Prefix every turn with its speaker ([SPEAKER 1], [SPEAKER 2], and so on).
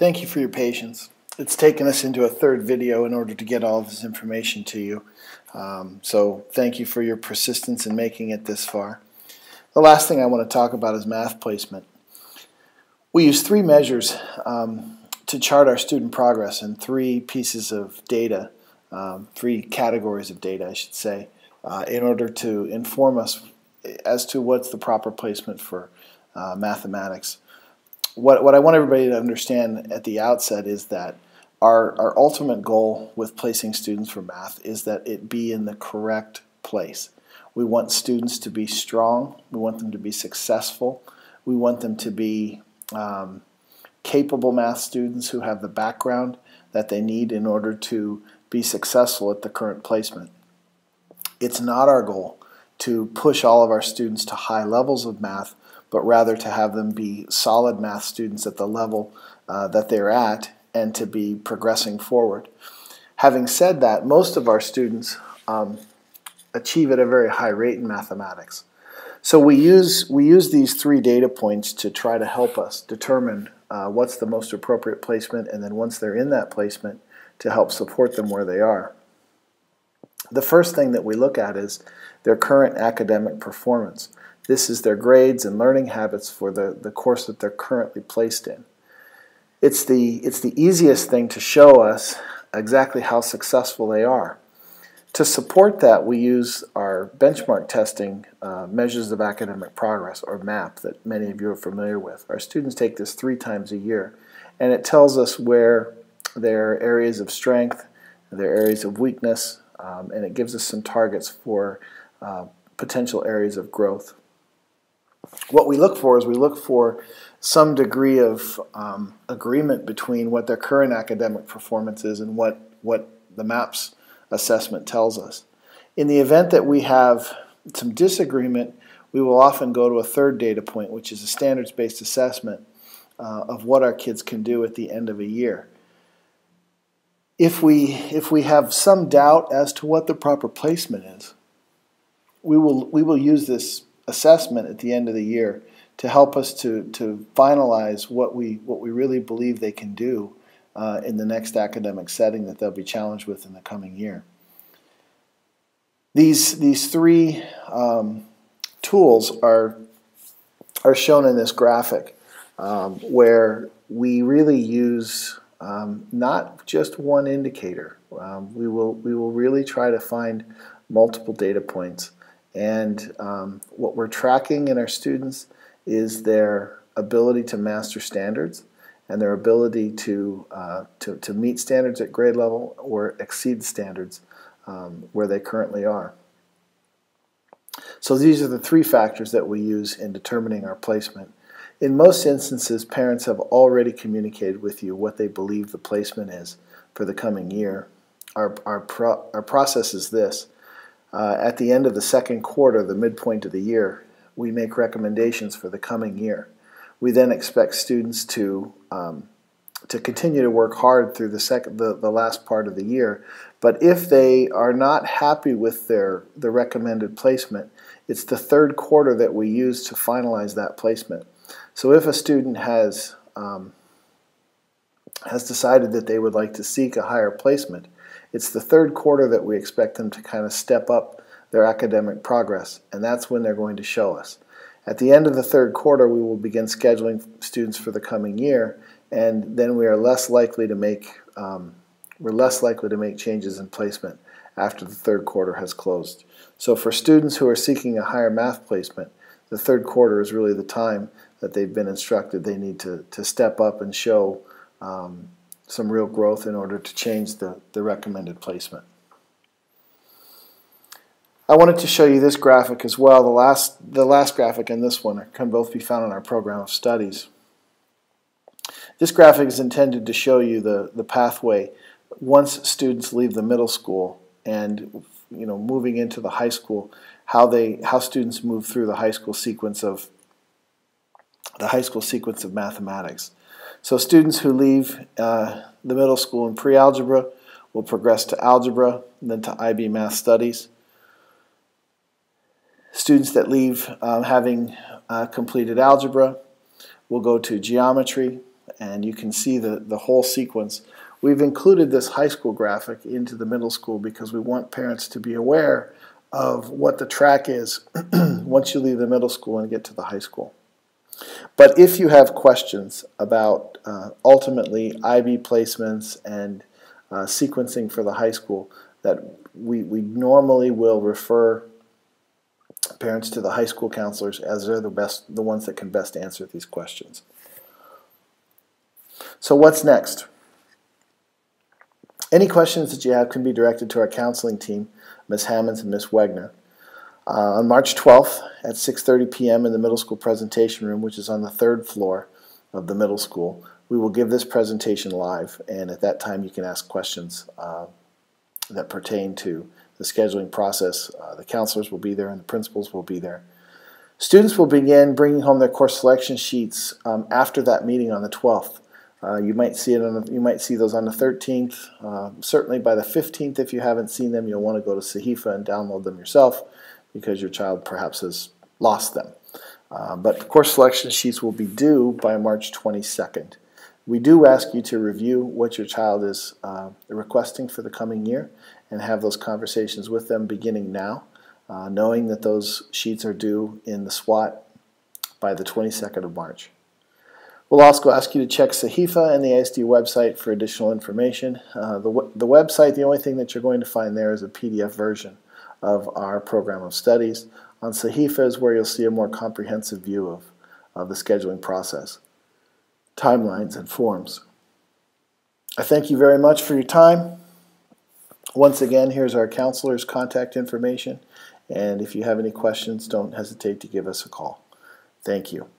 [SPEAKER 1] Thank you for your patience. It's taken us into a third video in order to get all of this information to you. So thank you for your persistence in making it this far. The last thing I want to talk about is math placement. We use three measures to chart our student progress and three pieces of data, three categories of data, I should say, in order to inform us as to what's the proper placement for mathematics. What I want everybody to understand at the outset is that our ultimate goal with placing students for math is that it be in the correct place. We want students to be strong. We want them to be successful. We want them to be capable math students who have the background that they need in order to be successful at the current placement. It's not our goal to push all of our students to high levels of math, but rather to have them be solid math students at the level that they're at and to be progressing forward. Having said that, most of our students achieve at a very high rate in mathematics. So we use these three data points to try to help us determine what's the most appropriate placement, and then once they're in that placement, to help support them where they are. The first thing that we look at is their current academic performance. This is their grades and learning habits for the course that they're currently placed in. It's the easiest thing to show us exactly how successful they are. To support that, we use our benchmark testing measures of academic progress, or MAP, that many of you are familiar with. Our students take this 3 times a year, and it tells us where their areas of strength, their areas of weakness, and it gives us some targets for potential areas of growth. What we look for is we look for some degree of agreement between what their current academic performance is and what the MAPS assessment tells us. In the event that we have some disagreement, we will often go to a third data point, which is a standards-based assessment of what our kids can do at the end of a year. If we have some doubt as to what the proper placement is, we will use this assessment at the end of the year to help us to finalize what we really believe they can do in the next academic setting that they'll be challenged with in the coming year. These three tools are shown in this graphic, where we really use not just one indicator. We will really try to find multiple data points, and what we're tracking in our students is their ability to master standards and their ability to meet standards at grade level or exceed standards where they currently are. So these are the three factors that we use in determining our placement. In most instances, parents have already communicated with you what they believe the placement is for the coming year. Our process is this. At the end of the second quarter, the midpoint of the year, we make recommendations for the coming year. We then expect students to continue to work hard through the last part of the year. But if they are not happy with the recommended placement, it's the third quarter that we use to finalize that placement. So if a student has decided that they would like to seek a higher placement, it's the third quarter that we expect them to kind of step up their academic progress, and that's when they're going to show us. At the end of the third quarter, we will begin scheduling students for the coming year, and then we are less likely to make changes in placement after the third quarter has closed. So for students who are seeking a higher math placement, the third quarter is really the time that they've been instructed they need to step up and show some real growth in order to change the recommended placement. I wanted to show you this graphic as well. The last graphic and this one can both be found in our program of studies. This graphic is intended to show you the pathway once students leave the middle school and moving into the high school, how students move through the high school sequence of mathematics. So students who leave the middle school in pre-algebra will progress to algebra, and then to IB Math Studies. Students that leave having completed algebra will go to geometry and you can see the whole sequence. We've included this high school graphic into the middle school because we want parents to be aware of what the track is once you leave the middle school and get to the high school. But if you have questions about ultimately IB placements and sequencing for the high school, that we normally will refer parents to the high school counselors, as they're the ones that can best answer these questions. So what's next? Any questions that you have can be directed to our counseling team, Ms. Hammonds and Ms. Wegner. On March 12th at 6:30 p.m. in the middle school presentation room, which is on the 3rd floor of the middle school, we will give this presentation live, and at that time you can ask questions that pertain to the scheduling process. The counselors will be there and the principals will be there. Students will begin bringing home their course selection sheets after that meeting on the 12th. You might see those on the 13th. Certainly by the 15th, if you haven't seen them, you'll want to go to Sahifa and download them yourself, because your child perhaps has lost them. But the course selection sheets will be due by March 22nd. We do ask you to review what your child is requesting for the coming year and have those conversations with them beginning now, knowing that those sheets are due in the SWAT by the 22nd of March. We'll also ask you to check Sahifa and the ISD website for additional information. The website, the only thing that you're going to find there is a PDF version of our program of studies. On Sahifa is where you'll see a more comprehensive view of the scheduling process, timelines, and forms. I thank you very much for your time. Once again, here's our counselor's contact information, and if you have any questions, don't hesitate to give us a call. Thank you.